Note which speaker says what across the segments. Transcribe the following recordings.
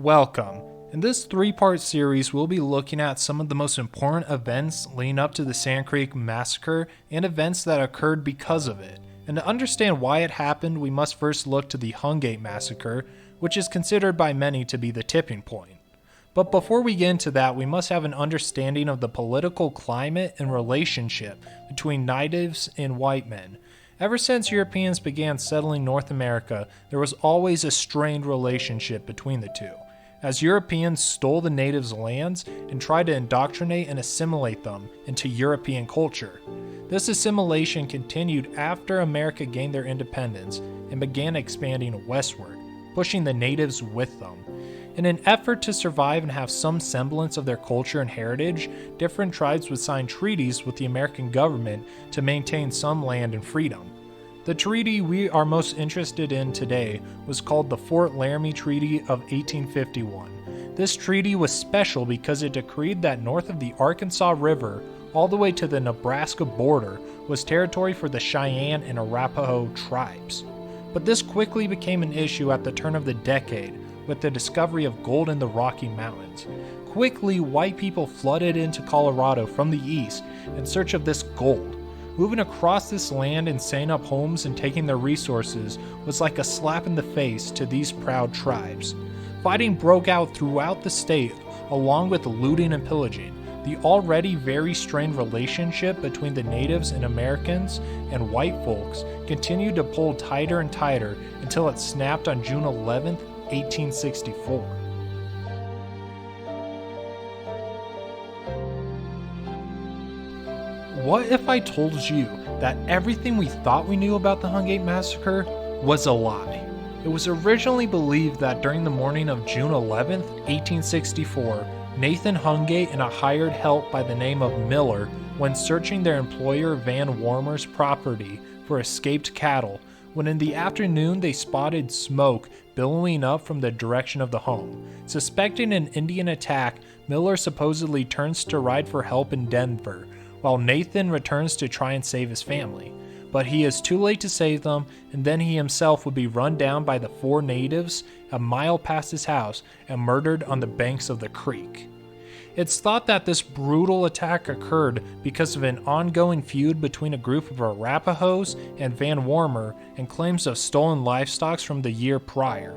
Speaker 1: Welcome. In this three-part series, we'll be looking at some of the most important events leading up to the Sand Creek Massacre and events that occurred because of it. And to understand why it happened, we must first look to the Hungate Massacre, which is considered by many to be the tipping point. But before we get into that, we must have an understanding of the political climate and relationship between natives and white men. Ever since Europeans began settling North America, there was always a strained relationship between the two, as Europeans stole the natives' lands and tried to indoctrinate and assimilate them into European culture. This assimilation continued after America gained their independence and began expanding westward, pushing the natives with them. In an effort to survive and have some semblance of their culture and heritage, different tribes would sign treaties with the American government to maintain some land and freedom. The treaty we are most interested in today was called the Fort Laramie Treaty of 1851. This treaty was special because it decreed that north of the Arkansas River, all the way to the Nebraska border, was territory for the Cheyenne and Arapaho tribes. But this quickly became an issue at the turn of the decade, with the discovery of gold in the Rocky Mountains. Quickly, white people flooded into Colorado from the east in search of this gold. Moving across this land and setting up homes and taking their resources was like a slap in the face to these proud tribes. Fighting broke out throughout the state, along with looting and pillaging. The already very strained relationship between the natives and Americans and white folks continued to pull tighter and tighter until it snapped on June 11th, 1864. What if I told you that everything we thought we knew about the Hungate Massacre was a lie? It was originally believed that during the morning of June 11th, 1864, Nathan Hungate and a hired help by the name of Miller, when searching their employer Van Warmer's property for escaped cattle, when in the afternoon they spotted smoke billowing up from the direction of the home. Suspecting an Indian attack, Miller supposedly turns to ride for help in Denver, while Nathan returns to try and save his family. But he is too late to save them, and then he himself would be run down by the four natives a mile past his house and murdered on the banks of the creek. It's thought that this brutal attack occurred because of an ongoing feud between a group of Arapahoes and Van Warmer and claims of stolen livestock from the year prior.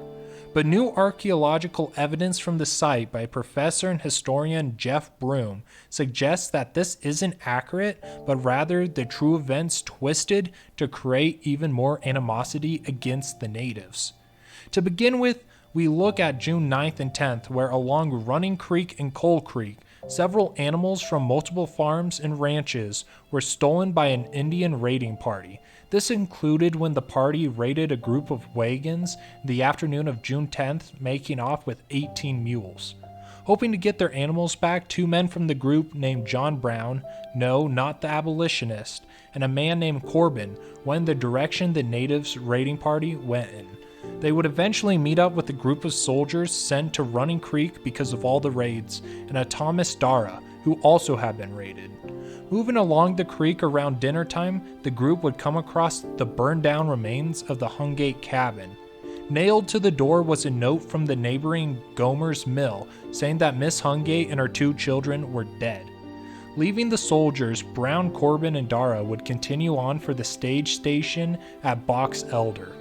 Speaker 1: But new archaeological evidence from the site by professor and historian Jeff Broom suggests that this isn't accurate, but rather the true events twisted to create even more animosity against the natives. To begin with, we look at June 9th and 10th, where along Running Creek and Coal Creek, several animals from multiple farms and ranches were stolen by an Indian raiding party. This included when the party raided a group of wagons the afternoon of June 10th, making off with 18 mules. Hoping to get their animals back, two men from the group named John Brown, no, not the abolitionist, and a man named Corbin went in the direction the natives' raiding party went in. They would eventually meet up with a group of soldiers sent to Running Creek because of all the raids, and a Thomas Dara, who also had been raided. Moving along the creek around dinner time, the group would come across the burned down remains of the Hungate cabin. Nailed to the door was a note from the neighboring Gomer's Mill saying that Miss Hungate and her two children were dead. Leaving the soldiers, Brown, Corbin, and Dara would continue on for the stage station at Box Elder.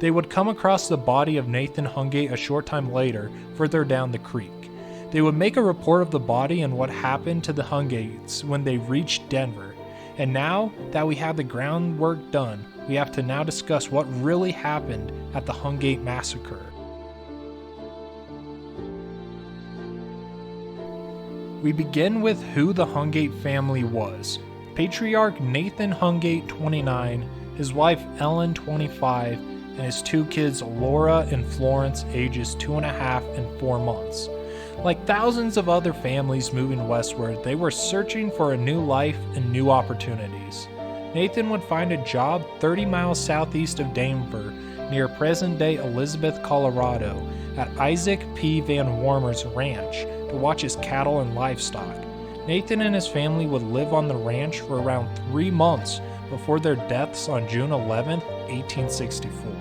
Speaker 1: They would come across the body of Nathan Hungate a short time later, further down the creek. They would make a report of the body and what happened to the Hungates when they reached Denver. And now that we have the groundwork done, we have to now discuss what really happened at the Hungate Massacre. We begin with who the Hungate family was. Patriarch Nathan Hungate, 29, his wife Ellen, 25, and his two kids Laura and Florence, ages 2.5 and 4 months. Like thousands of other families moving westward, they were searching for a new life and new opportunities. Nathan would find a job 30 miles southeast of Denver, near present-day Elizabeth, Colorado, at Isaac P. Van Warmer's ranch to watch his cattle and livestock. Nathan and his family would live on the ranch for around 3 months before their deaths on June 11, 1864.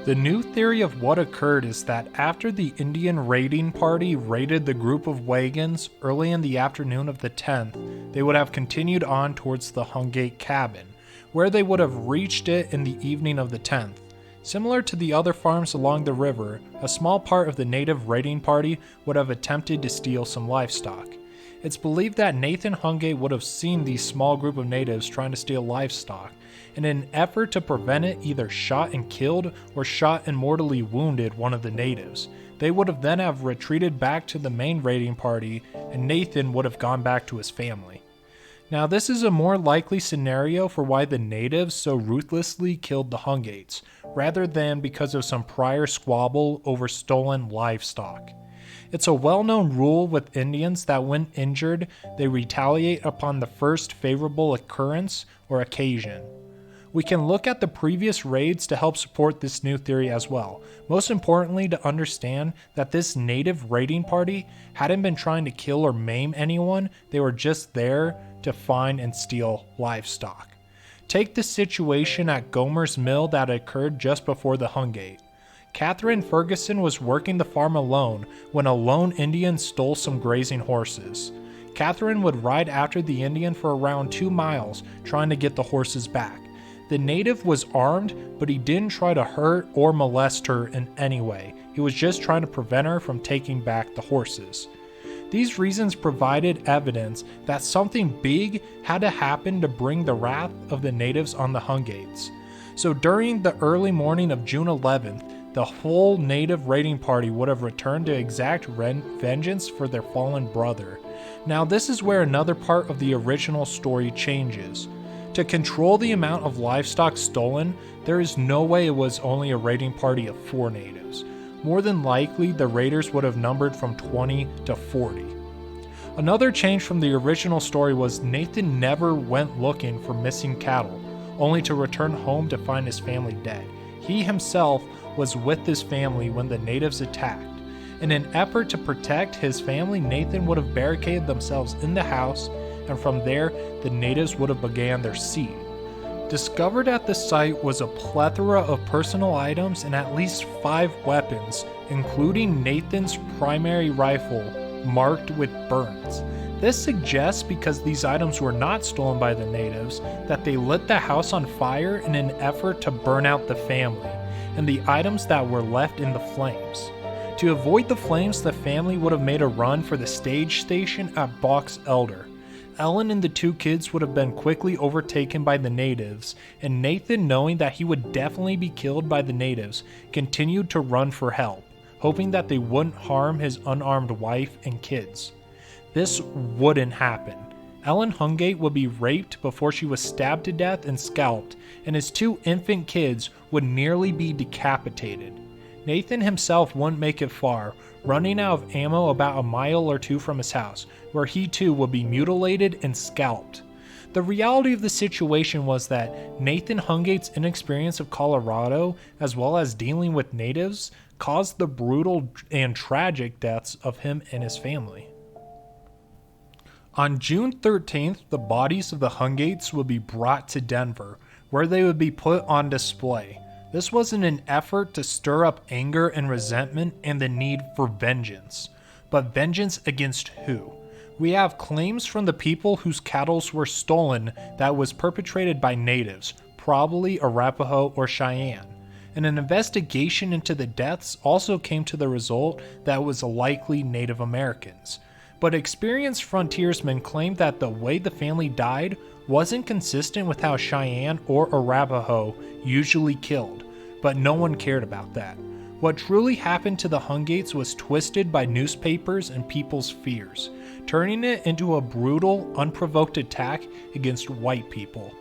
Speaker 1: The new theory of what occurred is that after the Indian raiding party raided the group of wagons early in the afternoon of the 10th, they would have continued on towards the Hungate cabin, where they would have reached it in the evening of the 10th. Similar to the other farms along the river, a small part of the native raiding party would have attempted to steal some livestock. It's believed that Nathan Hungate would have seen these small group of natives trying to steal livestock, and in an effort to prevent it, either shot and killed or shot and mortally wounded one of the natives. They would have then have retreated back to the main raiding party, and Nathan would have gone back to his family. Now, this is a more likely scenario for why the natives so ruthlessly killed the Hungates, rather than because of some prior squabble over stolen livestock. It's a well-known rule with Indians that when injured, they retaliate upon the first favorable occurrence or occasion. We can look at the previous raids to help support this new theory as well. Most importantly, to understand that this native raiding party hadn't been trying to kill or maim anyone, they were just there to find and steal livestock. Take the situation at Gomer's Mill that occurred just before the Hungate. Catherine Ferguson was working the farm alone when a lone Indian stole some grazing horses. Catherine would ride after the Indian for around 2 miles trying to get the horses back. The native was armed, but he didn't try to hurt or molest her in any way. He was just trying to prevent her from taking back the horses. These reasons provided evidence that something big had to happen to bring the wrath of the natives on the Hungates. So during the early morning of June 11th, the whole native raiding party would have returned to exact vengeance for their fallen brother. Now this is where another part of the original story changes. To control the amount of livestock stolen, there is no way it was only a raiding party of 4 natives. More than likely, the raiders would have numbered from 20 to 40. Another change from the original story was Nathan never went looking for missing cattle, only to return home to find his family dead. He himself was with his family when the natives attacked. In an effort to protect his family, Nathan would have barricaded themselves in the house, and from there, the natives would have began their siege. Discovered at the site was a plethora of personal items and at least 5 weapons, including Nathan's primary rifle, marked with burns. This suggests, because these items were not stolen by the natives, that they lit the house on fire in an effort to burn out the family, and the items that were left in the flames. To avoid the flames, the family would have made a run for the stage station at Box Elder. Ellen and the 2 kids would have been quickly overtaken by the natives, and Nathan, knowing that he would definitely be killed by the natives, continued to run for help, hoping that they wouldn't harm his unarmed wife and kids. This wouldn't happen. Ellen Hungate would be raped before she was stabbed to death and scalped, and his 2 infant kids would nearly be decapitated. Nathan himself wouldn't make it far, running out of ammo about a mile or 2 from his house, where he too would be mutilated and scalped. The reality of the situation was that Nathan Hungate's inexperience of Colorado, as well as dealing with natives, caused the brutal and tragic deaths of him and his family. On June 13th, the bodies of the Hungates would be brought to Denver, where they would be put on display. This was in an effort to stir up anger and resentment and the need for vengeance. But vengeance against who? We have claims from the people whose cattle were stolen that was perpetrated by natives, probably Arapaho or Cheyenne. And an investigation into the deaths also came to the result that it was likely Native Americans. But experienced frontiersmen claimed that the way the family died wasn't consistent with how Cheyenne or Arapaho usually killed, but no one cared about that. What truly happened to the Hungates was twisted by newspapers and people's fears, turning it into a brutal, unprovoked attack against white people.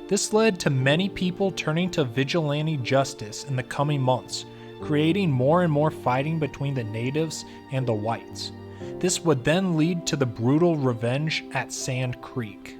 Speaker 1: This led to many people turning to vigilante justice in the coming months, creating more and more fighting between the natives and the whites. This would then lead to the brutal revenge at Sand Creek.